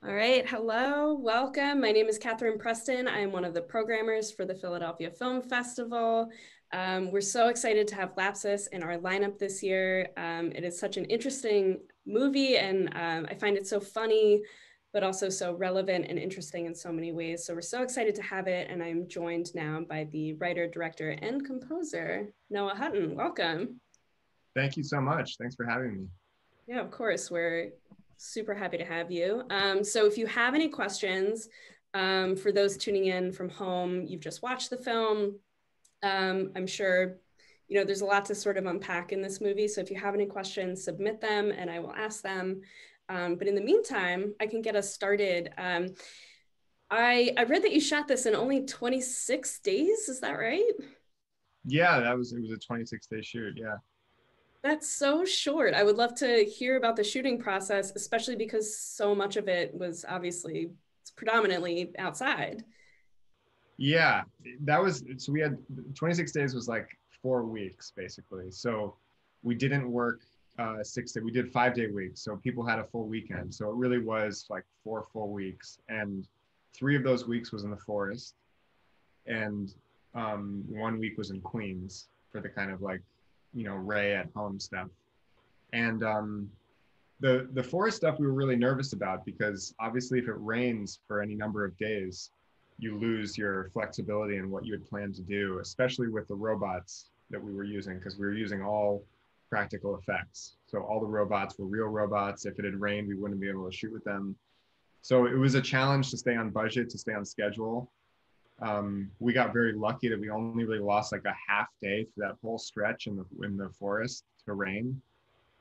All right, hello, welcome. My name is Catherine Preston. I am one of the programmers for the Philadelphia Film Festival. We're so excited to have Lapsis in our lineup this year. It is such an interesting movie, and I find it so funny, but also so relevant and interesting in so many ways. So we're so excited to have it, and I'm joined now by the writer, director, and composer, Noah Hutton. Welcome. Thank you so much. Thanks for having me. Yeah, of course. We're super happy to have you. So if you have any questions, for those tuning in from home, you've just watched the film. I'm sure, there's a lot to sort of unpack in this movie. So if you have any questions, submit them and I will ask them. But in the meantime, I can get us started. I read that you shot this in only 26 days. Is that right? Yeah, it was a 26-day shoot. Yeah. That's so short. I would love to hear about the shooting process, especially because so much of it was obviously predominantly outside. Yeah, so we had 26 days was like 4 weeks basically. So we didn't work 6 day, we did 5 day weeks. So people had a full weekend. So it really was like 4 full weeks. And 3 of those weeks was in the forest. And 1 week was in Queens for the kind of like, Ray at home stuff. And the forest stuff we were really nervous about because obviously if it rains for any number of days, you lose your flexibility in what you had planned to do, especially with the robots that we were using, because we were using all practical effects. So all the robots were real robots. If it had rained, we wouldn't be able to shoot with them. So it was a challenge to stay on budget, to stay on schedule. We got very lucky that we only really lost like a half day for that whole stretch in the forest to rain,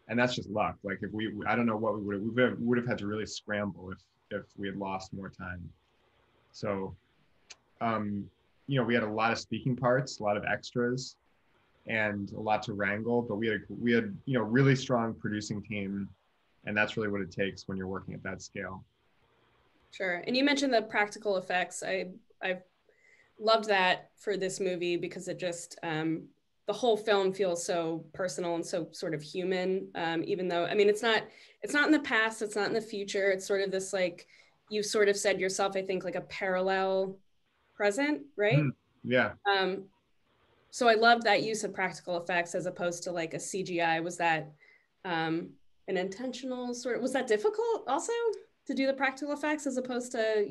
and that's just luck. Like if I don't know what we would have had to really scramble if we had lost more time. So, we had a lot of speaking parts, a lot of extras, and a lot to wrangle. But we had really strong producing team, and that's really what it takes when you're working at that scale. Sure. And you mentioned the practical effects. I loved that for this movie because it just the whole film feels so personal and so sort of human. Even though I mean it's not in the past, it's not in the future. It's sort of this like you sort of said yourself, I think like a parallel present, right? Yeah. So I loved that use of practical effects as opposed to like a CGI. Was that an intentional sort of, was that difficult also to do the practical effects as opposed to,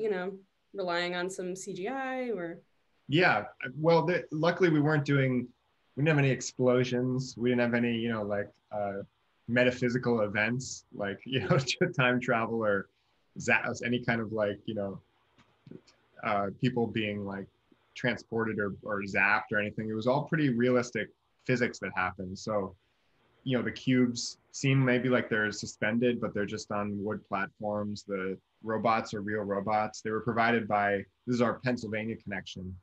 relying on some CGI or? Yeah. Well, luckily we didn't have any explosions. We didn't have any, metaphysical events like, time travel or any kind of like, people being like transported or zapped or anything. It was all pretty realistic physics that happened. So, the cubes seem maybe like they're suspended, but they're just on wood platforms. The robots are real robots. They were provided by, this is our Pennsylvania connection.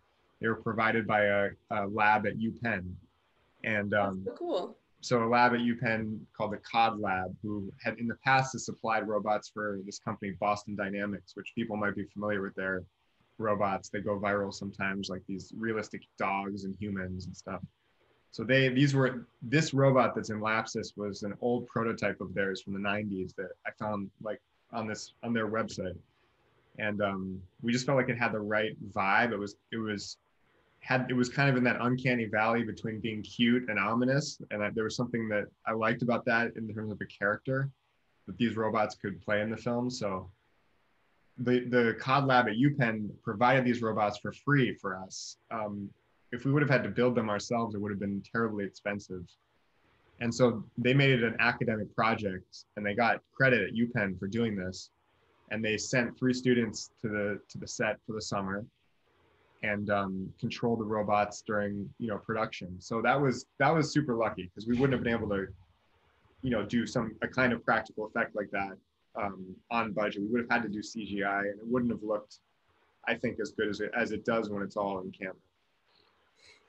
They were provided by a lab at UPenn. And That's so cool. so a lab at UPenn called the COD Lab, who had in the past has supplied robots for this company, Boston Dynamics, which people might be familiar with their robots. They go viral sometimes, like these realistic dogs and humans and stuff. So this robot that's in Lapsis was an old prototype of theirs from the 90s that I found like on their website. And we just felt like it had the right vibe. It was kind of in that uncanny valley between being cute and ominous. And there was something that I liked about that in terms of a character that these robots could play in the film. So the COD Lab at UPenn provided these robots for free for us. If we would have had to build them ourselves, it would have been terribly expensive. And so they made it an academic project, and they got credit at UPenn for doing this. And they sent 3 students to the set for the summer and control the robots during production. So that was super lucky because we wouldn't have been able to do a kind of practical effect like that on budget. We would have had to do CGI, and it wouldn't have looked, I think, as good as it does when it's all in camera.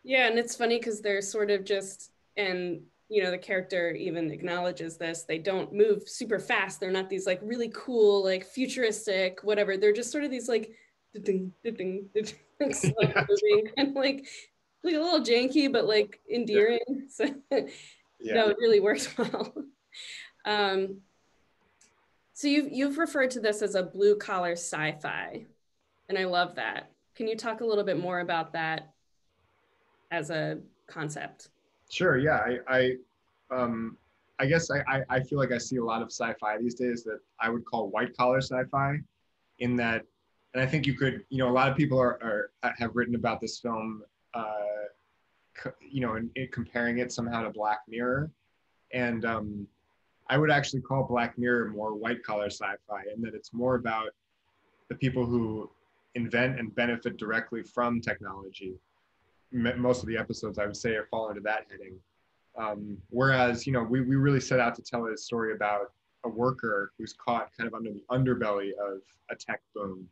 Yeah, and it's funny because they're sort of just, and the character even acknowledges this, they don't move super fast. They're not these like really cool, like futuristic, whatever. They're just sort of these like, like slow moving, kind of like a little janky, but like endearing. So Yeah. no, it really worked well. So you've referred to this as a blue collar sci-fi, and I love that. Can you talk a little bit more about that as a concept? Sure. Yeah. I guess I feel like I see a lot of sci-fi these days that I would call white collar sci-fi, in that, and I think you could, a lot of people have written about this film, comparing it somehow to Black Mirror. And I would actually call Black Mirror more white collar sci-fi, in that it's more about the people who invent and benefit directly from technology. Most of the episodes, I would say, fall into that heading. Whereas, we really set out to tell a story about a worker who's caught kind of under the underbelly of a tech boom.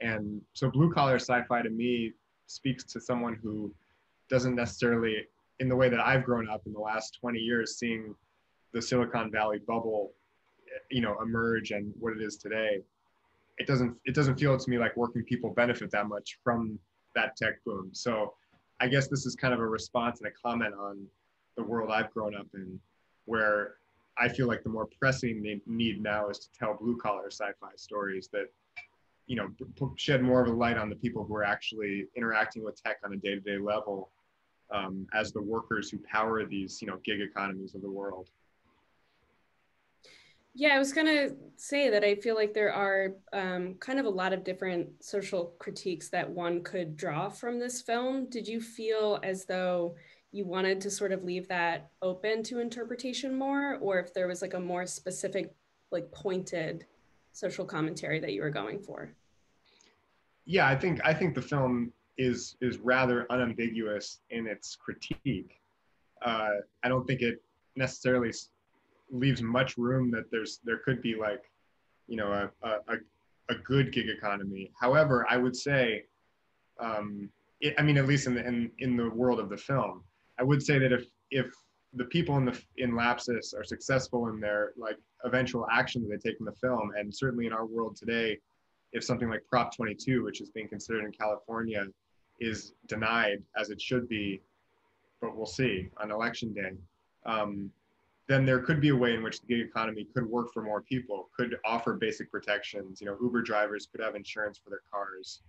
And so blue collar sci-fi to me speaks to someone who doesn't necessarily, in the way that I've grown up in the last 20 years, seeing the Silicon Valley bubble, emerge and what it is today. It doesn't feel to me like working people benefit that much from that tech boom. So I guess this is kind of a response and a comment on the world I've grown up in, where I feel like the more pressing need now is to tell blue collar sci-fi stories that, shed more of a light on the people who are actually interacting with tech on a day-to-day level, as the workers who power these, gig economies of the world. Yeah, I was gonna say that I feel like there are kind of a lot of different social critiques that one could draw from this film. Did you feel as though you wanted to sort of leave that open to interpretation more, or if there was like a more specific, like pointed social commentary that you were going for? Yeah, I think the film is rather unambiguous in its critique. I don't think it necessarily leaves much room that there could be like, a good gig economy. However, I would say, at least in the world of the film, I would say that if the people in Lapsis are successful in their like eventual action that they take in the film, and certainly in our world today, if something like Prop 22, which is being considered in California, is denied as it should be, but we'll see on election day, then there could be a way in which the gig economy could work for more people, could offer basic protections. Uber drivers could have insurance for their cars,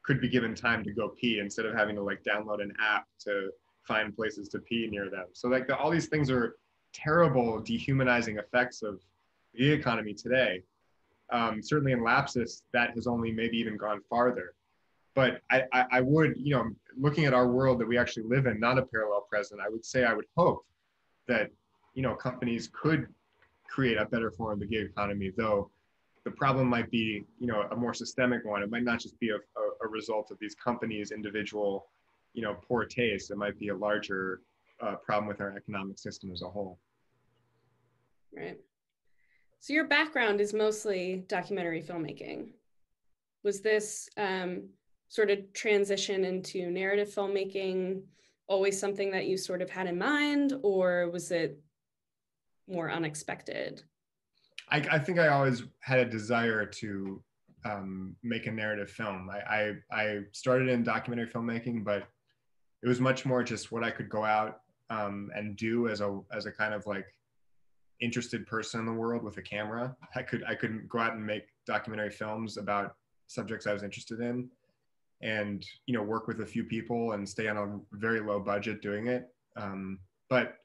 could be given time to go pee instead of having to like download an app to find places to pee near them. So like all these things are terrible dehumanizing effects of the gig economy today. Certainly in Lapsis, that has only maybe even gone farther. But I would, looking at our world that we actually live in, not a parallel present, I would say I would hope that, companies could create a better form of the gig economy, though the problem might be, a more systemic one. It might not just be a result of these companies' individual, poor taste. It might be a larger problem with our economic system as a whole. Right. So your background is mostly documentary filmmaking. Was this sort of transition into narrative filmmaking always something that you sort of had in mind, or was it more unexpected? I think I always had a desire to make a narrative film. I started in documentary filmmaking, but it was much more just what I could go out and do as a kind of like interested person in the world with a camera. I could go out and make documentary films about subjects I was interested in, and work with a few people and stay on a very low budget doing it. But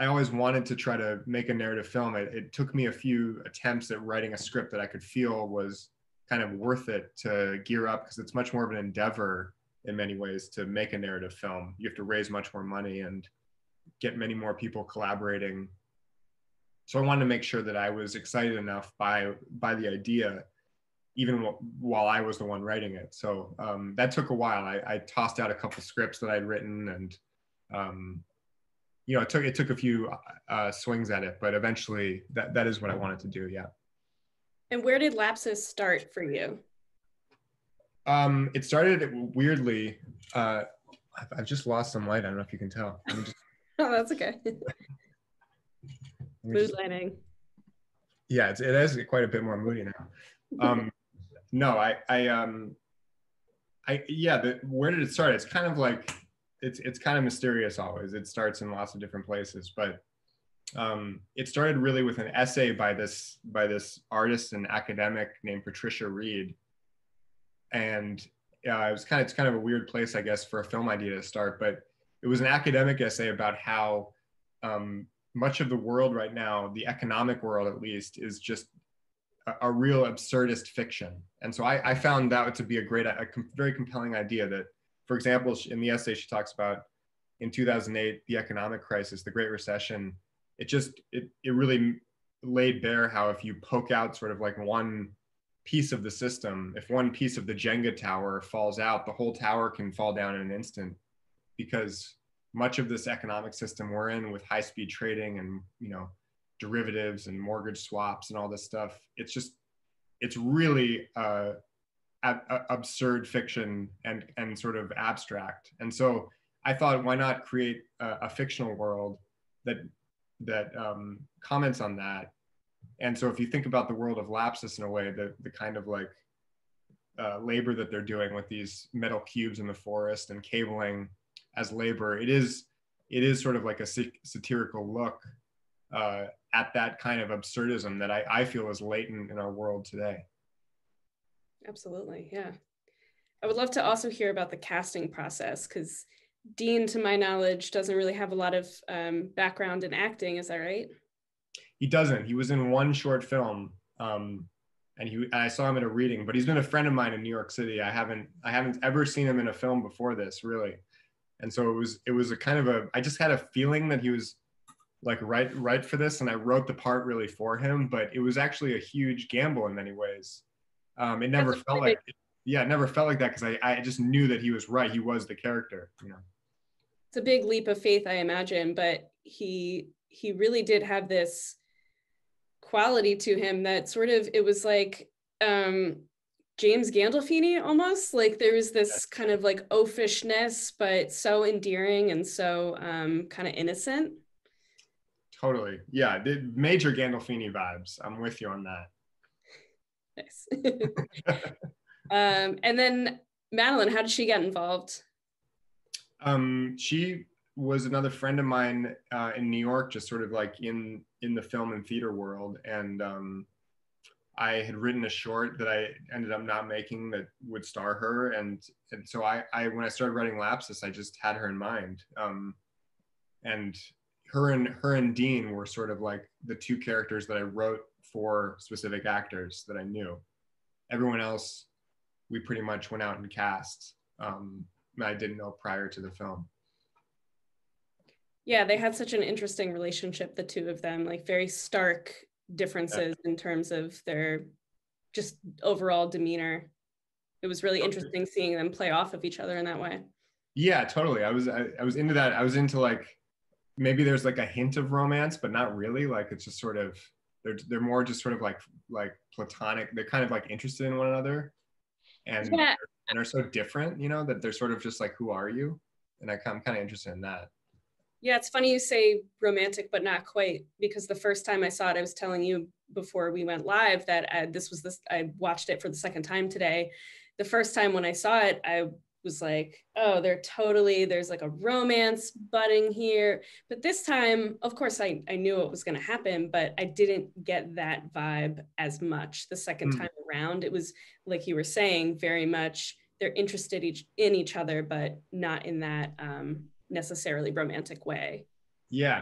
I always wanted to try to make a narrative film. It took me a few attempts at writing a script that I could feel was kind of worth it to gear up, because it's much more of an endeavor in many ways to make a narrative film. You have to raise much more money and get many more people collaborating. So I wanted to make sure that I was excited enough by the idea, even while I was the one writing it. So that took a while. I tossed out a couple scripts that I'd written, and it took a few swings at it, but eventually that is what I wanted to do. Yeah. And where did Lapsis start for you? It started weirdly. I've just lost some light. I don't know if you can tell. Oh, that's okay. Mood lighting. Yeah, it is quite a bit more moody now. No, where did it start? It's kind of like, it's kind of mysterious always. It starts in lots of different places, but It started really with an essay by this artist and academic named Patricia Reed, and it's kind of a weird place, I guess, for a film idea to start. But it was an academic essay about how much of the world right now, the economic world at least, is just a real absurdist fiction. And so I found that to be a very compelling idea. That, for example, in the essay she talks about in 2008, the economic crisis, the Great Recession. It really laid bare how if you poke out sort of like one piece of the system, if one piece of the Jenga tower falls out, the whole tower can fall down in an instant, because much of this economic system we're in, with high-speed trading and, you know, derivatives and mortgage swaps and all this stuff, it's really absurd fiction and sort of abstract. And so I thought, why not create a fictional world that comments on that. And so if you think about the world of Lapsis in a way, the kind of like labor that they're doing with these metal cubes in the forest and cabling as labor, it is sort of like a satirical look at that kind of absurdism that I feel is latent in our world today. Absolutely, yeah. I would love to also hear about the casting process, because Dean, to my knowledge, doesn't really have a lot of background in acting. Is that right? He doesn't. He was in one short film, and I saw him at a reading. But he's been a friend of mine in New York City. I haven't ever seen him in a film before this, really. And so it was a kind of I just had a feeling that he was like right for this, and I wrote the part really for him. But it was actually a huge gamble in many ways. It never felt like it never felt like that, because I just knew that he was right. He was the character, you know. It's a big leap of faith, I imagine, but he really did have this quality to him that sort of, it was like James Gandolfini almost. Like there was this kind of like oafishness, but so endearing and so kind of innocent. Totally. Yeah, major Gandolfini vibes. I'm with you on that. Nice. And then Madeline, how did she get involved? She was another friend of mine in New York, just sort of like in the film and theater world. And I had written a short that I ended up not making that would star her. And so I when I started writing Lapsis, I just had her in mind. And her and Dean were sort of like the two characters that I wrote for specific actors that I knew. Everyone else, we pretty much went out and cast. I didn't know prior to the film. Yeah, they had such an interesting relationship, the two of them, like very stark differences in terms of their just overall demeanor. It was really interesting seeing them play off of each other in that way. Yeah, totally. I was into that. I was into like, maybe there's like a hint of romance, but not really. Like it's just sort of, they're more just sort of like platonic. They're kind of like interested in one another, and yeah. and are so different, you know, that they're sort of just like, who are you? And I'm kind of interested in that. Yeah, it's funny you say romantic, but not quite, because the first time I saw it, I was telling you before we went live that I watched it for the second time today. The first time when I saw it, I was like, oh, there's like a romance budding here. But this time, of course, I knew it was going to happen, but I didn't get that vibe as much the second time around. It was, like you were saying, very much they're interested in each other, but not in that necessarily romantic way. Yeah,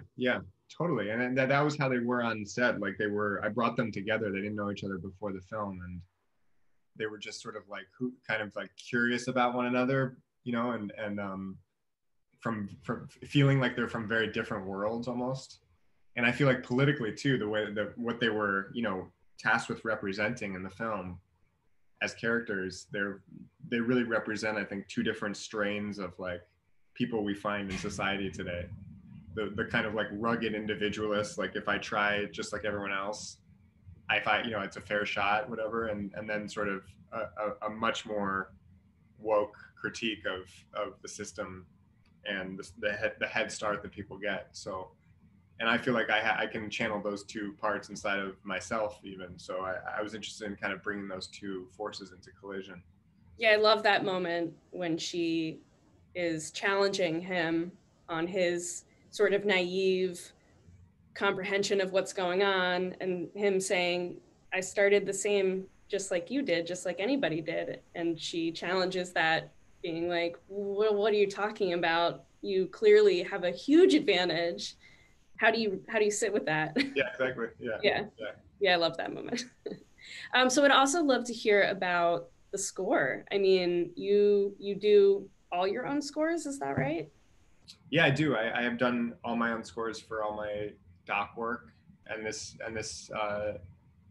totally. And that was how they were on set. Like I brought them together. They didn't know each other before the film, and they were just sort of like kind of like curious about one another, you know, and from feeling like they're from very different worlds almost. And I feel like politically too, the way that what they were, you know, tasked with representing in the film as characters, they really represent, I think, two different strains of like people we find in society today. The kind of like rugged individualist, like if I try just like everyone else, you know, it's a fair shot, whatever, and then sort of a much more woke critique of the system and the head start that people get. So, and I feel like I can channel those two parts inside of myself even. So I was interested in kind of bringing those two forces into collision. Yeah, I love that moment when she is challenging him on his sort of naive comprehension of what's going on, and him saying, I started the same, just like you did, just like anybody did. And she challenges that, being like, well, what are you talking about? You clearly have a huge advantage. How do you sit with that? Yeah, exactly. Yeah. Yeah. Yeah. Yeah, I love that moment. So I'd also love to hear about the score. I mean, you do all your own scores, is that right? Yeah, I do. I have done all my own scores for all my doc work and this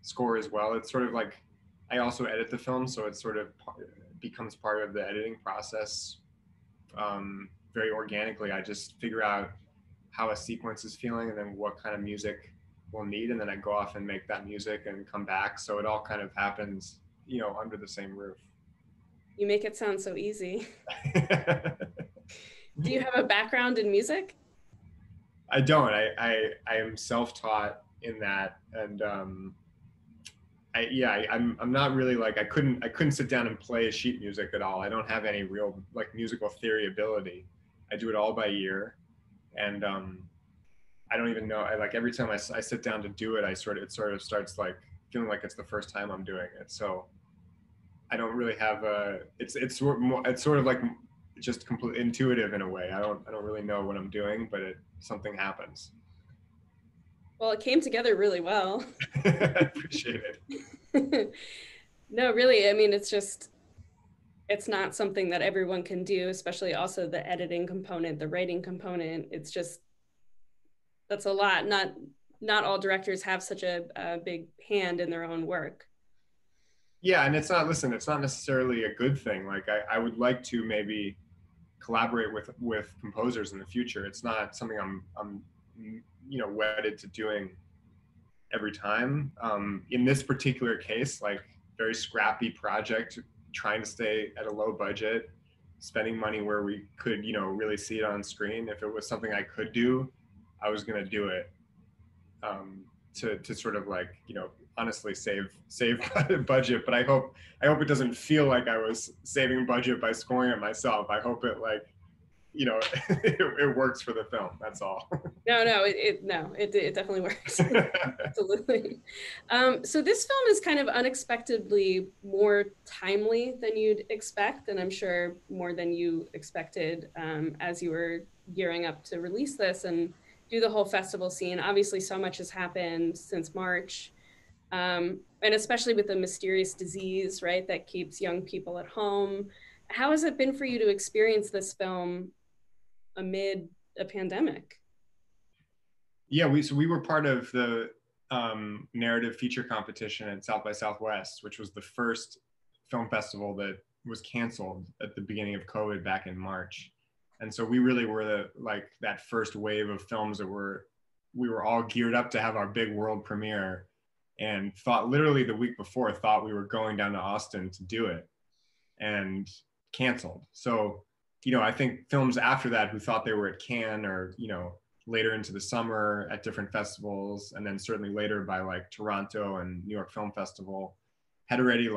score as well. It's sort of like I also edit the film, so it sort of becomes part of the editing process very organically. I just figure out how a sequence is feeling and then what kind of music we'll need, and then I go off and make that music and come back. So it all kind of happens, under the same roof. You make it sound so easy. Do you have a background in music? I don't. I am self-taught in that, and I'm not really like I couldn't sit down and play sheet music at all. I don't have any real like musical theory ability. I do it all by ear, and I don't even know. I like every time I sit down to do it, it sort of starts like feeling like it's the first time I'm doing it. So I don't really have a. It's sort of like just completely intuitive in a way. I don't really know what I'm doing, but something happens. Well, it came together really well. I appreciate it. No, really. I mean, it's not something that everyone can do, especially also the editing component, the writing component. It's just, that's a lot. Not all directors have such a big hand in their own work. Yeah, and it's not necessarily a good thing. Like I would like to maybe collaborate with composers in the future. It's not something I'm wedded to doing every time. In this particular case, like very scrappy project, trying to stay at a low budget, spending money where we could, really see it on screen. If it was something I could do, I was going to do it to sort of like, honestly save budget. But I hope it doesn't feel like I was saving budget by scoring it myself. I hope it like, it works for the film. That's all. No, it definitely works. Absolutely. So this film is kind of unexpectedly more timely than you'd expect, and I'm sure more than you expected as you were gearing up to release this and do the whole festival scene. Obviously, so much has happened since March, and especially with the mysterious disease, right, that keeps young people at home. How has it been for you to experience this film amid a pandemic? Yeah, we were part of the narrative feature competition at South by Southwest, which was the first film festival that was canceled at the beginning of COVID back in March. And so we really were that first wave of films that we were all geared up to have our big world premiere, and thought literally the week before thought we were going down to Austin to do it, and canceled. So, I think films after that who thought they were at Cannes or, later into the summer at different festivals, and then certainly later by like Toronto and New York Film Festival, had already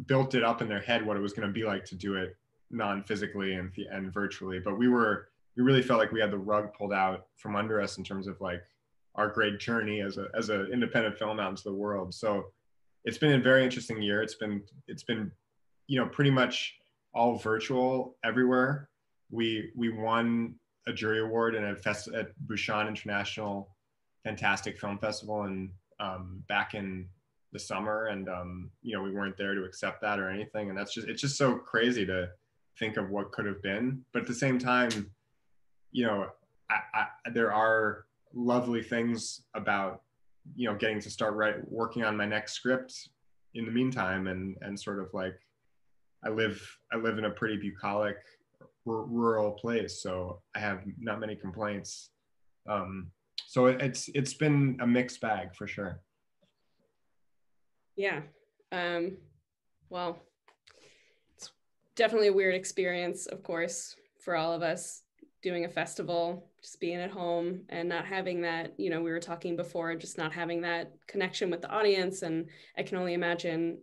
built it up in their head what it was going to be like to do it non-physically and virtually. But we really felt like we had the rug pulled out from under us in terms of like our great journey as an independent film out into the world. So it's been a very interesting year. It's been pretty much all virtual everywhere. We won a jury award at Busan International Fantastic Film Festival and back in the summer, and we weren't there to accept that or anything. And it's just so crazy to think of what could have been. But at the same time, there are lovely things about getting to start working on my next script in the meantime, and sort of like I live in a pretty bucolic rural place, so I have not many complaints. So it's been a mixed bag for sure. Yeah. Well, it's definitely a weird experience, of course, for all of us, doing a festival, just being at home and not having that, we were talking before, just not having that connection with the audience. And I can only imagine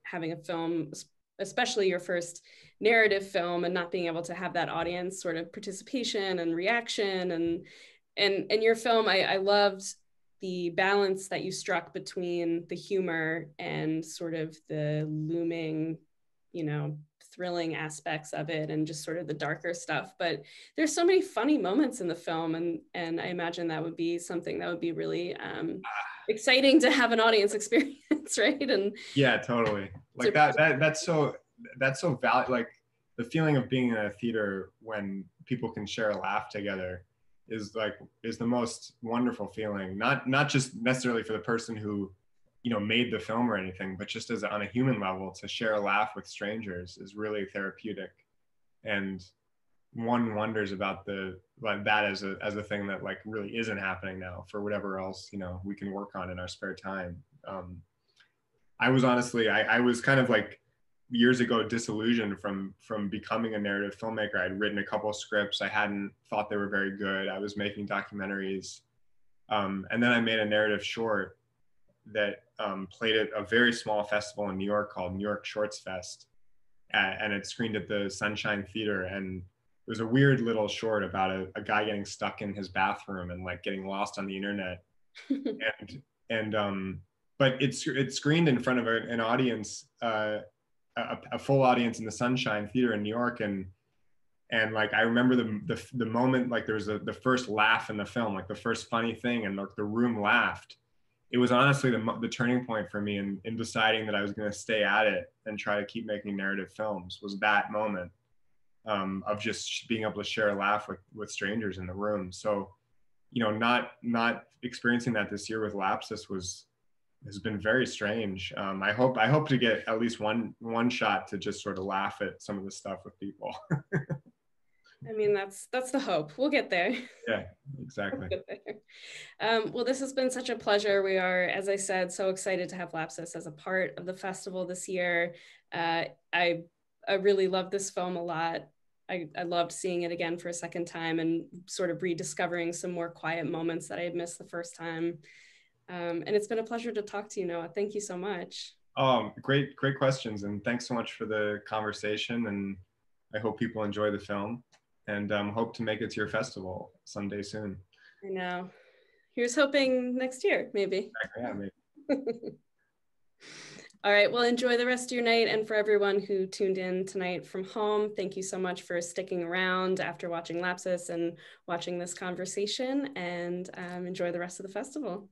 having a film, especially your first narrative film, and not being able to have that audience sort of participation and reaction. And And your film, I loved the balance that you struck between the humor and sort of the looming, you know, thrilling aspects of it and just sort of the darker stuff. But there's so many funny moments in the film, and I imagine that would be something that would be really exciting to have an audience experience, right? And yeah, totally. Like that's so valid. Like the feeling of being in a theater when people can share a laugh together is the most wonderful feeling. Not just necessarily for the person who, you know, made the film or anything, but just as on a human level, to share a laugh with strangers is really therapeutic. And one wonders about that as a thing that like really isn't happening now for whatever else, you know, we can work on in our spare time. I was honestly, I was kind of like years ago disillusioned from becoming a narrative filmmaker. I'd written a couple of scripts. I hadn't thought they were very good. I was making documentaries. And then I made a narrative short that played at a very small festival in New York called New York Shorts Fest. And it screened at the Sunshine Theater. And it was a weird little short about a guy getting stuck in his bathroom and like getting lost on the internet. and but it's screened in front of an audience, a full audience in the Sunshine Theater in New York, and like I remember the moment, like there was the first laugh in the film, like the first funny thing, and like the room laughed. It was honestly the turning point for me in deciding that I was going to stay at it and try to keep making narrative films. Was that moment of just being able to share a laugh with strangers in the room. So, you know, not experiencing that this year with Lapsis has been very strange. I hope to get at least one shot to just sort of laugh at some of the stuff with people. I mean, that's the hope. We'll get there. Yeah, exactly. We'll get there. Well, this has been such a pleasure. We are, as I said, so excited to have Lapsis as a part of the festival this year. I really love this film a lot. I loved seeing it again for a second time and sort of rediscovering some more quiet moments that I had missed the first time. And it's been a pleasure to talk to you, Noah. Thank you so much. Great questions. And thanks so much for the conversation. And I hope people enjoy the film, and hope to make it to your festival someday soon. I know. Here's hoping next year, maybe. Yeah, maybe. All right, well, enjoy the rest of your night. And for everyone who tuned in tonight from home, thank you so much for sticking around after watching Lapsis and watching this conversation, and enjoy the rest of the festival.